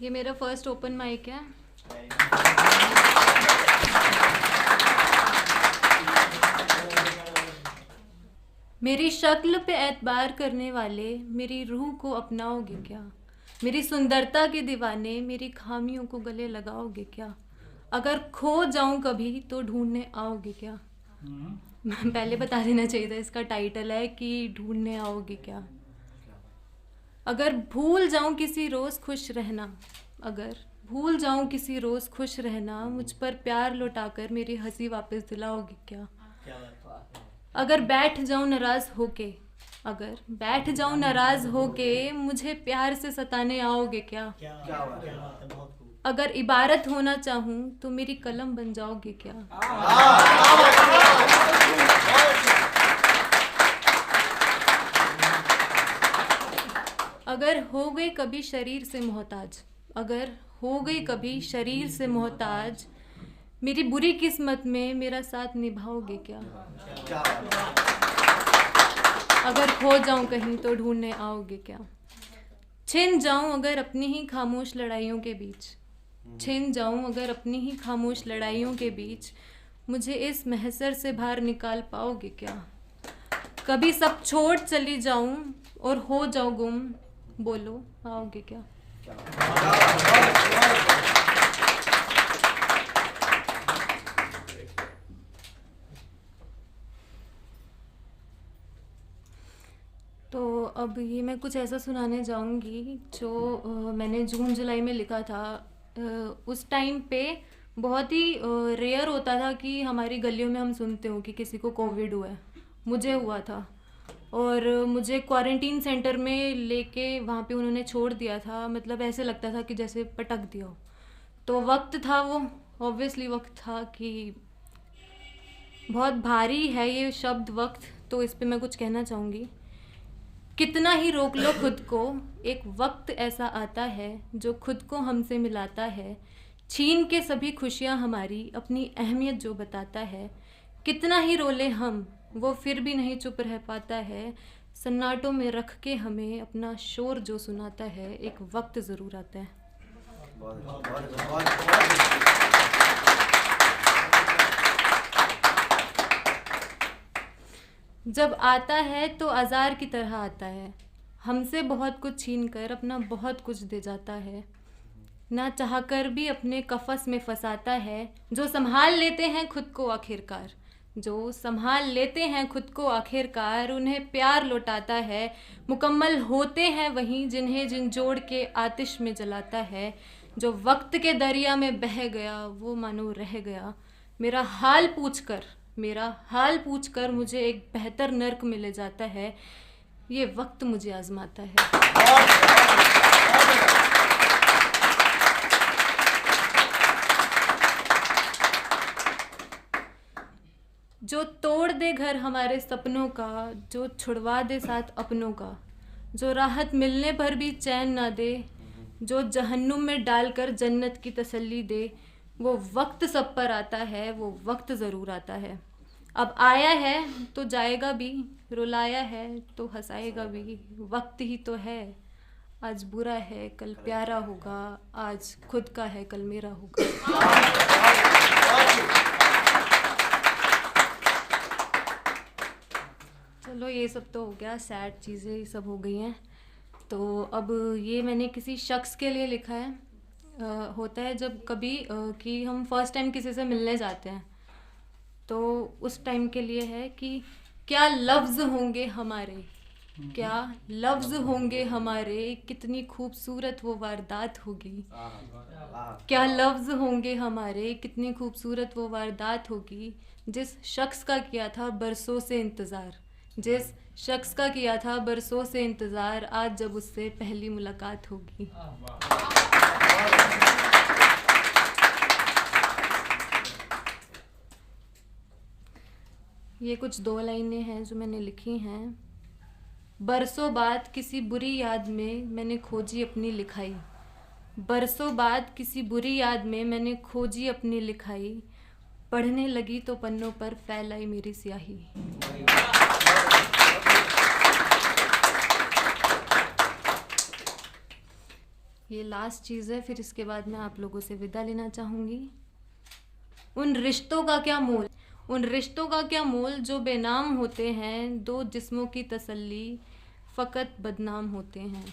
ये मेरा first open mic है। मेरी शक्ल पे एतबार करने वाले मेरी रूह को अपनाओगे क्या? मेरी सुंदरता के दीवाने मेरी खामियों को गले लगाओगे क्या? अगर खो जाऊं कभी तो ढूंढने आओगे क्या? पहले बता देना चाहिए था, इसका टाइटल है कि ढूंढने आओगे क्या। अगर भूल जाऊं किसी रोज़ खुश रहना, अगर भूल जाऊं किसी रोज़ खुश रहना, मुझ पर प्यार लौटाकर मेरी हंसी वापस दिलाओगे क्या? अगर बैठ जाऊं नाराज़ होके, अगर बैठ जाऊं नाराज़ होके, मुझे प्यार से सताने आओगे क्या? अगर इबारत होना चाहूं तो मेरी कलम बन जाओगे क्या? अगर हो गई कभी शरीर से मोहताज, अगर हो गई कभी शरीर से मोहताज, मेरी बुरी किस्मत में मेरा साथ निभाओगे क्या? अगर खो जाऊं कहीं तो ढूंढने आओगे क्या? छिन जाऊं अगर अपनी ही खामोश लड़ाइयों के बीच, छिन जाऊं अगर अपनी ही खामोश लड़ाइयों के बीच, मुझे इस महसर से बाहर निकाल पाओगे क्या? कभी सब छोड़ चली जाऊं और हो जाऊं गुम, बोलो आओगे क्या? तो अब ये मैं कुछ ऐसा सुनाने जाऊंगी जो मैंने जून जुलाई में लिखा था। उस टाइम पे बहुत ही रेयर होता था कि हमारी गलियों में हम सुनते हो कि किसी को कोविड हुआ है। मुझे हुआ था और मुझे क्वारंटीन सेंटर में लेके वहाँ पे उन्होंने छोड़ दिया था। मतलब ऐसे लगता था कि जैसे पटक दिया हो। तो वक्त था वो, ऑब्वियसली वक्त था कि बहुत भारी है ये शब्द वक्त, तो इस पे मैं कुछ कहना चाहूँगी। कितना ही रोक लो खुद को, एक वक्त ऐसा आता है जो खुद को हमसे मिलाता है, छीन के सभी खुशियाँ हमारी अपनी अहमियत जो बताता है। कितना ही रोले हम, वो फिर भी नहीं चुप रह पाता है, सन्नाटों में रख के हमें अपना शोर जो सुनाता है, एक वक्त ज़रूर आता है। जब आता है तो आज़ार की तरह आता है, हमसे बहुत कुछ छीन कर अपना बहुत कुछ दे जाता है, ना चाहकर भी अपने कफस में फंसाता है। जो संभाल लेते हैं खुद को आखिरकार, जो संभाल लेते हैं खुद को आखिरकार, उन्हें प्यार लौटाता है। मुकम्मल होते हैं वहीं जिन्हें झंझोड़ के आतिश में जलाता है। जो वक्त के दरिया में बह गया वो मानो रह गया। मेरा हाल पूछकर मुझे एक बेहतर नर्क मिल जाता है। ये वक्त मुझे आजमाता है। जो तोड़ दे घर हमारे सपनों का, जो छुड़वा दे साथ अपनों का, जो राहत मिलने पर भी चैन ना दे, जो जहन्नुम में डालकर जन्नत की तसल्ली दे, वो वक्त सब पर आता है, वो वक्त ज़रूर आता है। अब आया है तो जाएगा भी, रुलाया है तो हंसाएगा भी। वक्त ही तो है, आज बुरा है कल प्यारा होगा, आज खुद का है कल मेरा होगा। चलो ये सब तो हो गया, सैड चीज़ें ये सब हो गई हैं। तो अब ये मैंने किसी शख्स के लिए लिखा है। होता है जब कभी कि हम फर्स्ट टाइम किसी से मिलने जाते हैं, तो उस टाइम के लिए है कि क्या लफ्ज़ होंगे हमारे, क्या लफ्ज़ होंगे हमारे, कितनी खूबसूरत वो वारदात होगी। क्या लफ्ज़ होंगे हमारे, कितनी खूबसूरत वो वारदात होगी, जिस शख्स का किया था बरसों से इंतज़ार, जिस शख्स का किया था बरसों से इंतज़ार, आज जब उससे पहली मुलाकात होगी। ये कुछ 2 लाइनें हैं जो मैंने लिखी हैं। बरसों बाद किसी बुरी याद में मैंने खोजी अपनी लिखाई, बरसों बाद किसी बुरी याद में मैंने खोजी अपनी लिखाई, पढ़ने लगी तो पन्नों पर फैल आई मेरी स्याही। ये लास्ट चीज़ है, फिर इसके बाद मैं आप लोगों से विदा लेना चाहूँगी। उन रिश्तों का क्या मोल, उन रिश्तों का क्या मोल जो बेनाम होते हैं, दो जिस्मों की तसल्ली फ़कत बदनाम होते हैं।